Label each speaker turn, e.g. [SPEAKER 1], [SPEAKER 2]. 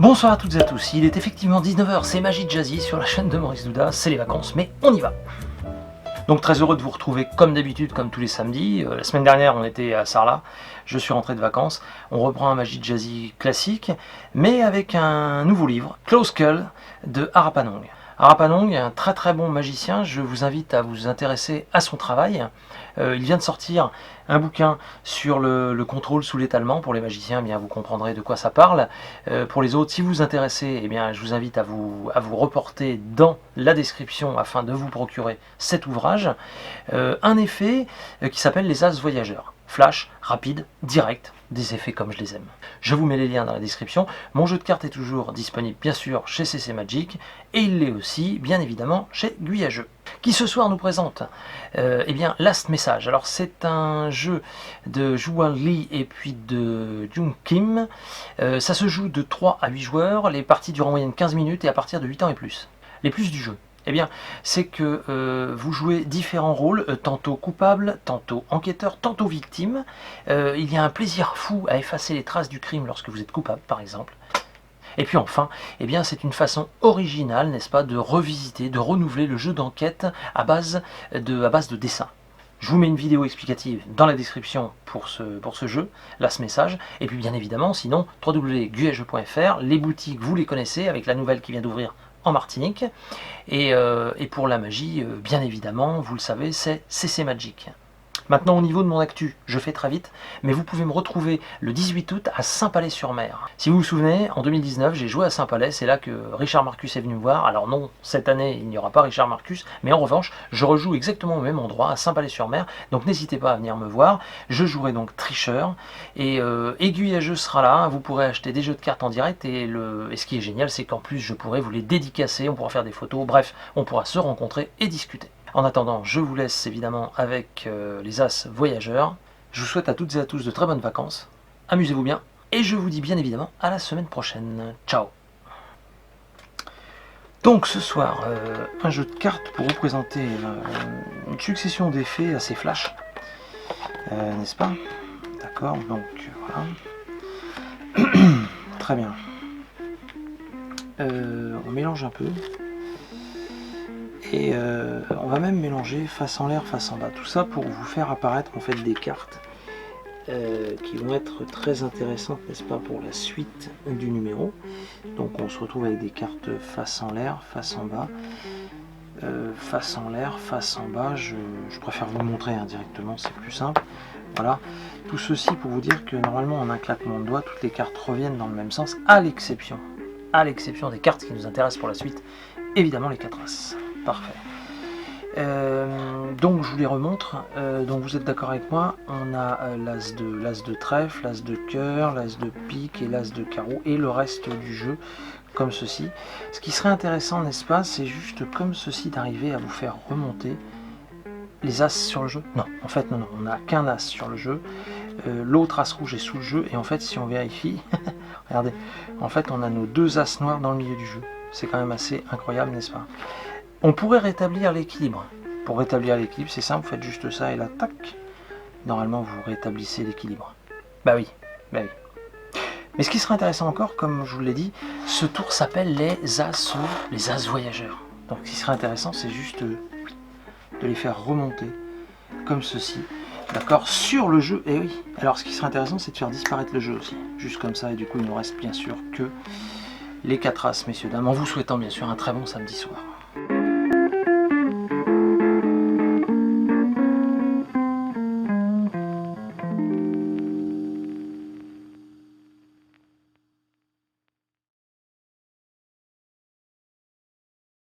[SPEAKER 1] Bonsoir à toutes et à tous, il est effectivement 19h, c'est Magie Jazzy sur la chaîne de Maurice Douda, c'est les vacances, mais on y va. Donc très heureux de vous retrouver comme d'habitude, comme tous les samedis. La semaine dernière on était à Sarlat, je suis rentré de vacances, on reprend un Magie Jazzy classique, mais avec un nouveau livre, Close Call de Harapanong. Harapanong est un très très bon magicien, je vous invite à vous intéresser à son travail. Il vient de sortir un bouquin sur le contrôle sous l'étalement. Pour les magiciens, eh bien, vous comprendrez de quoi ça parle. Pour les autres, si vous vous intéressez, eh bien, je vous invite à vous reporter dans la description afin de vous procurer cet ouvrage. Un effet qui s'appelle les As Voyageurs. Flash, rapide, direct, des effets comme je les aime. Je vous mets les liens dans la description. Mon jeu de cartes est toujours disponible bien sûr chez CC Magic et il l'est aussi bien évidemment chez Guya Jeux, qui ce soir nous présente eh bien Last Message. Alors c'est un jeu de Juan Lee et puis de Jung Kim. Ça se joue de 3 à 8 joueurs, les parties durent en moyenne 15 minutes et à partir de 8 ans et plus. Les plus du jeu, eh bien, c'est que vous jouez différents rôles, tantôt coupable, tantôt enquêteur, tantôt victime. Il y a un plaisir fou à effacer les traces du crime lorsque vous êtes coupable, par exemple. Et puis enfin, eh bien, c'est une façon originale, n'est-ce pas, de revisiter, de renouveler le jeu d'enquête à base de dessin. Je vous mets une vidéo explicative dans la description pour ce jeu, Last Message. Et puis bien évidemment, sinon, www.guyajeux.fr, les boutiques, vous les connaissez, avec la nouvelle qui vient d'ouvrir en Martinique. Et pour la magie, bien évidemment, vous le savez, c'est CC Magic. Maintenant, au niveau de mon actu, je fais très vite, mais vous pouvez me retrouver le 18 août à Saint-Palais-sur-Mer. Si vous vous souvenez, en 2019, j'ai joué à Saint-Palais, c'est là que Richard Marcus est venu me voir. Alors non, cette année, il n'y aura pas Richard Marcus, mais en revanche, je rejoue exactement au même endroit, à Saint-Palais-sur-Mer, donc n'hésitez pas à venir me voir. Je jouerai donc tricheur, et Guya Jeux sera là, vous pourrez acheter des jeux de cartes en direct, et ce qui est génial, c'est qu'en plus, je pourrai vous les dédicacer, on pourra faire des photos, bref, on pourra se rencontrer et discuter. En attendant, je vous laisse évidemment avec les As Voyageurs. Je vous souhaite à toutes et à tous de très bonnes vacances. Amusez-vous bien. Et je vous dis bien évidemment à la semaine prochaine. Ciao. Donc ce soir, un jeu de cartes pour représenter une succession d'effets assez flash. N'est-ce pas? D'accord, donc voilà. Très bien. On mélange un peu. Et on va même mélanger face en l'air, face en bas. Tout ça pour vous faire apparaître en fait des cartes qui vont être très intéressantes, n'est-ce pas, pour la suite du numéro. Donc on se retrouve avec des cartes face en l'air, face en bas. Face en l'air, face en bas. Je préfère vous le montrer directement, c'est plus simple. Voilà. Tout ceci pour vous dire que normalement en un claquement de doigts, toutes les cartes reviennent dans le même sens, à l'exception des cartes qui nous intéressent pour la suite, évidemment les 4 As. Parfait. Donc je vous les remontre. Donc vous êtes d'accord avec moi, on a l'As de trèfle, l'As de cœur, l'As de pique et l'As de carreau et le reste du jeu comme ceci. Ce qui serait intéressant, n'est-ce pas, c'est juste comme ceci d'arriver à vous faire remonter les As sur le jeu. Non, en fait non, on n'a qu'un As sur le jeu. L'autre As rouge est sous le jeu et en fait si on vérifie, regardez, en fait on a nos 2 As noirs dans le milieu du jeu. C'est quand même assez incroyable, n'est-ce pas? On pourrait rétablir l'équilibre. Pour rétablir l'équilibre, c'est simple, vous faites juste ça et là, tac. Normalement, vous rétablissez l'équilibre. Bah oui. Mais ce qui serait intéressant encore, comme je vous l'ai dit, ce tour s'appelle les As Voyageurs. Donc ce qui serait intéressant, c'est juste de les faire remonter, comme ceci, d'accord, sur le jeu. Et oui, alors ce qui serait intéressant, c'est de faire disparaître le jeu aussi. Juste comme ça, et du coup, il ne nous reste bien sûr que les 4 As, messieurs, dames, en vous souhaitant bien sûr un très bon samedi soir.